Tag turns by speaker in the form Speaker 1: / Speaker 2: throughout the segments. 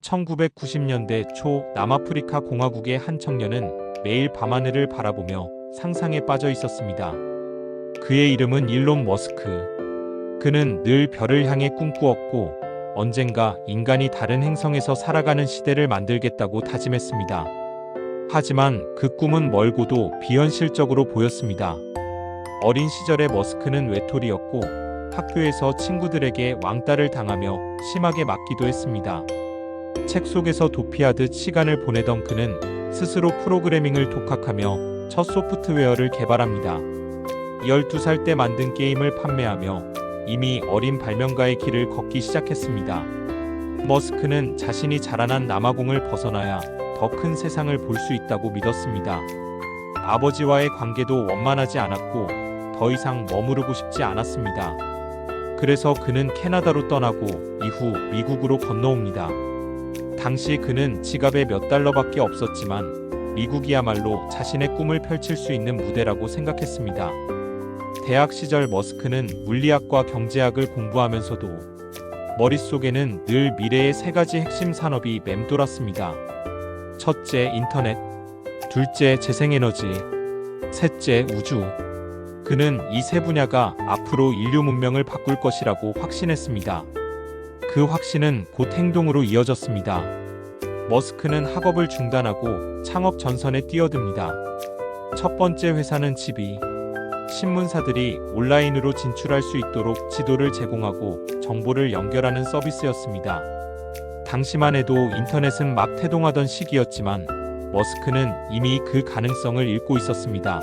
Speaker 1: 1990년대 초 남아프리카 공화국의 한 청년은 매일 밤하늘을 바라보며 상상에 빠져 있었습니다. 그의 이름은 일론 머스크. 그는 늘 별을 향해 꿈꾸었고 언젠가 인간이 다른 행성에서 살아가는 시대를 만들겠다고 다짐했습니다. 하지만 그 꿈은 멀고도 비현실적으로 보였습니다. 어린 시절의 머스크는 외톨이였고 학교에서 친구들에게 왕따를 당하며 심하게 맞기도 했습니다. 책 속에서 도피하듯 시간을 보내던 그는 스스로 프로그래밍을 독학하며 첫 소프트웨어를 개발합니다. 12살 때 만든 게임을 판매하며 이미 어린 발명가의 길을 걷기 시작했습니다. 머스크는 자신이 자라난 남아공을 벗어나야 더 큰 세상을 볼 수 있다고 믿었습니다. 아버지와의 관계도 원만하지 않았고 더 이상 머무르고 싶지 않았습니다. 그래서 그는 캐나다로 떠나고 이후 미국으로 건너옵니다. 당시 그는 지갑에 몇 달러밖에 없었지만 미국이야말로 자신의 꿈을 펼칠 수 있는 무대라고 생각했습니다. 대학 시절 머스크는 물리학과 경제학을 공부하면서도 머릿속에는 늘 미래의 세 가지 핵심 산업이 맴돌았습니다. 첫째, 인터넷. 둘째, 재생에너지. 셋째, 우주. 그는 이 세 분야가 앞으로 인류 문명을 바꿀 것이라고 확신했습니다. 그 확신은 곧 행동으로 이어졌습니다. 머스크는 학업을 중단하고 창업 전선에 뛰어듭니다. 첫 번째 회사는 지비. 신문사들이 온라인으로 진출할 수 있도록 지도를 제공하고 정보를 연결하는 서비스였습니다. 당시만 해도 인터넷은 막 태동하던 시기였지만 머스크는 이미 그 가능성을 읽고 있었습니다.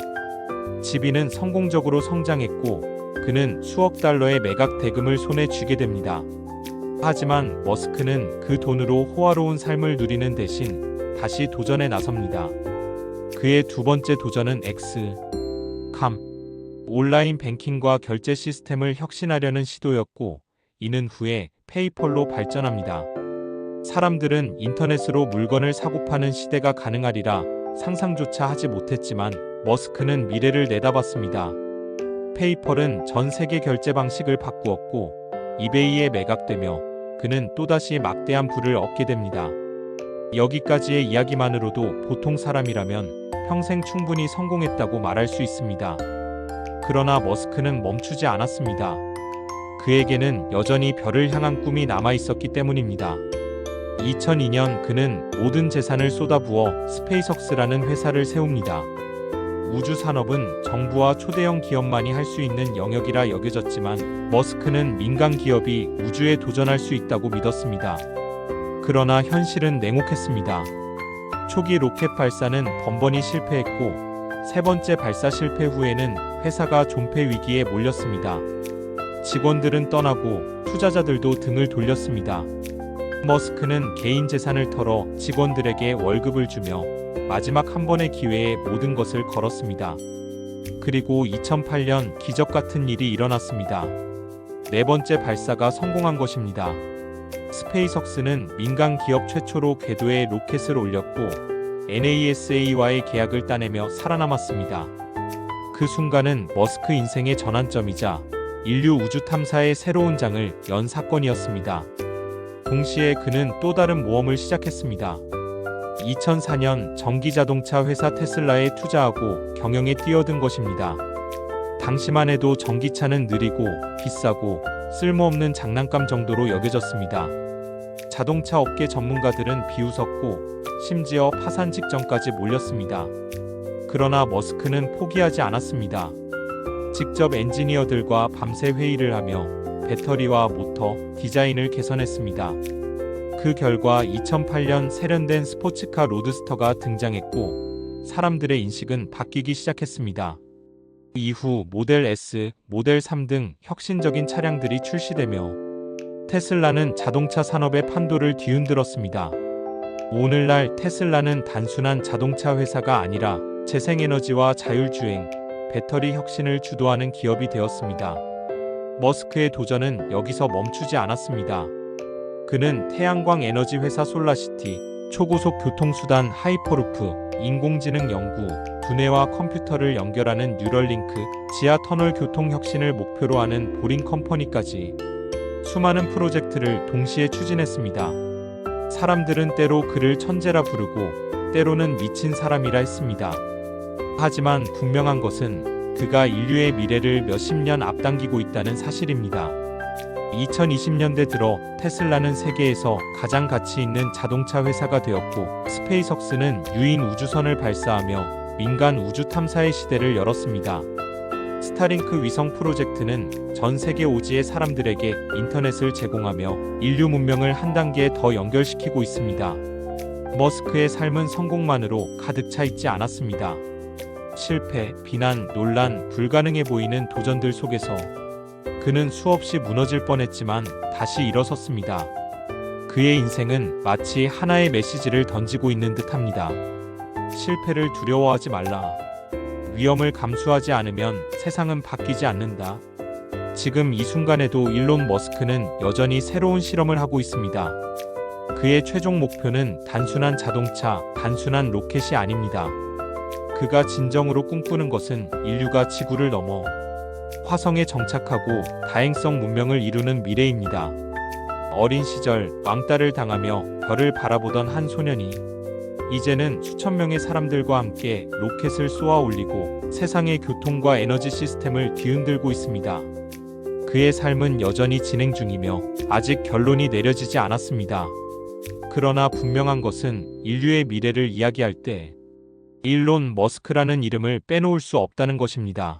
Speaker 1: 지비는 성공적으로 성장했고 그는 수억 달러의 매각 대금을 손에 쥐게 됩니다. 하지만 머스크는 그 돈으로 호화로운 삶을 누리는 대신 다시 도전에 나섭니다. 그의 두 번째 도전은 엑스캄. 온라인 뱅킹과 결제 시스템을 혁신하려는 시도였고 이는 후에 페이펄로 발전합니다. 사람들은 인터넷으로 물건을 사고 파는 시대가 가능하리라 상상조차 하지 못했지만 머스크는 미래를 내다봤습니다. 페이펄은 전 세계 결제 방식을 바꾸었고 이베이에 매각되며 그는 또다시 막대한 부를 얻게 됩니다. 여기까지의 이야기만으로도 보통 사람이라면 평생 충분히 성공했다고 말할 수 있습니다. 그러나 머스크는 멈추지 않았습니다. 그에게는 여전히 별을 향한 꿈이 남아 있었기 때문입니다. 2002년 그는 모든 재산을 쏟아부어 스페이석스라는 회사를 세웁니다. 우주 산업은 정부와 초대형 기업만이 할 수 있는 영역이라 여겨졌지만 머스크는 민간 기업이 우주에 도전할 수 있다고 믿었습니다. 그러나 현실은 냉혹했습니다. 초기 로켓 발사는 번번이 실패했고 세 번째 발사 실패 후에는 회사가 존폐 위기에 몰렸습니다. 직원들은 떠나고 투자자들도 등을 돌렸습니다. 머스크는 개인 재산을 털어 직원들에게 월급을 주며 마지막 한 번의 기회에 모든 것을 걸었습니다. 그리고 2008년 기적 같은 일이 일어났습니다. 네 번째 발사가 성공한 것입니다. 스페이석스는 민간 기업 최초로 궤도에 로켓을 올렸고 NASA와의 계약을 따내며 살아남았습니다. 그 순간은 머스크 인생의 전환점이자 인류 우주 탐사의 새로운 장을 연 사건이었습니다. 동시에 그는 또 다른 모험을 시작했습니다. 2004년 전기자동차 회사 테슬라에 투자하고 경영에 뛰어든 것입니다. 당시만 해도 전기차는 느리고 비싸고 쓸모없는 장난감 정도로 여겨졌습니다. 자동차 업계 전문가들은 비웃었고 심지어 파산 직전까지 몰렸습니다. 그러나 머스크는 포기하지 않았습니다. 직접 엔지니어들과 밤새 회의를 하며 배터리와 모터, 디자인을 개선했습니다. 그 결과 2008년 세련된 스포츠카 로드스터가 등장했고 사람들의 인식은 바뀌기 시작했습니다. 이후 모델 S, 모델 3 등 혁신적인 차량들이 출시되며 테슬라는 자동차 산업의 판도를 뒤흔들었습니다. 오늘날 테슬라는 단순한 자동차 회사가 아니라 재생에너지와 자율주행, 배터리 혁신을 주도하는 기업이 되었습니다. 머스크의 도전은 여기서 멈추지 않았습니다. 그는 태양광 에너지 회사 솔라시티, 초고속 교통수단 하이퍼루프, 인공지능 연구, 두뇌와 컴퓨터를 연결하는 뉴럴링크, 지하 터널 교통 혁신을 목표로 하는 보링 컴퍼니까지 수많은 프로젝트를 동시에 추진했습니다. 사람들은 때로 그를 천재라 부르고 때로는 미친 사람이라 했습니다. 하지만 분명한 것은 그가 인류의 미래를 몇십 년 앞당기고 있다는 사실입니다. 2020년대 들어 테슬라는 세계에서 가장 가치 있는 자동차 회사가 되었고, 스페이스X는 유인 우주선을 발사하며 민간 우주 탐사의 시대를 열었습니다. 스타링크 위성 프로젝트는 전 세계 오지의 사람들에게 인터넷을 제공하며 인류 문명을 한 단계 더 연결시키고 있습니다. 머스크의 삶은 성공만으로 가득 차 있지 않았습니다. 실패, 비난, 논란, 불가능해 보이는 도전들 속에서 그는 수없이 무너질 뻔했지만 다시 일어섰습니다. 그의 인생은 마치 하나의 메시지를 던지고 있는 듯합니다. 실패를 두려워하지 말라. 위험을 감수하지 않으면 세상은 바뀌지 않는다. 지금 이 순간에도 일론 머스크는 여전히 새로운 실험을 하고 있습니다. 그의 최종 목표는 단순한 자동차, 단순한 로켓이 아닙니다. 그가 진정으로 꿈꾸는 것은 인류가 지구를 넘어 화성에 정착하고 다행성 문명을 이루는 미래입니다. 어린 시절 왕따를 당하며 별을 바라보던 한 소년이 이제는 수천 명의 사람들과 함께 로켓을 쏘아 올리고 세상의 교통과 에너지 시스템을 뒤흔들고 있습니다. 그의 삶은 여전히 진행 중이며 아직 결론이 내려지지 않았습니다. 그러나 분명한 것은 인류의 미래를 이야기할 때 일론 머스크라는 이름을 빼놓을 수 없다는 것입니다.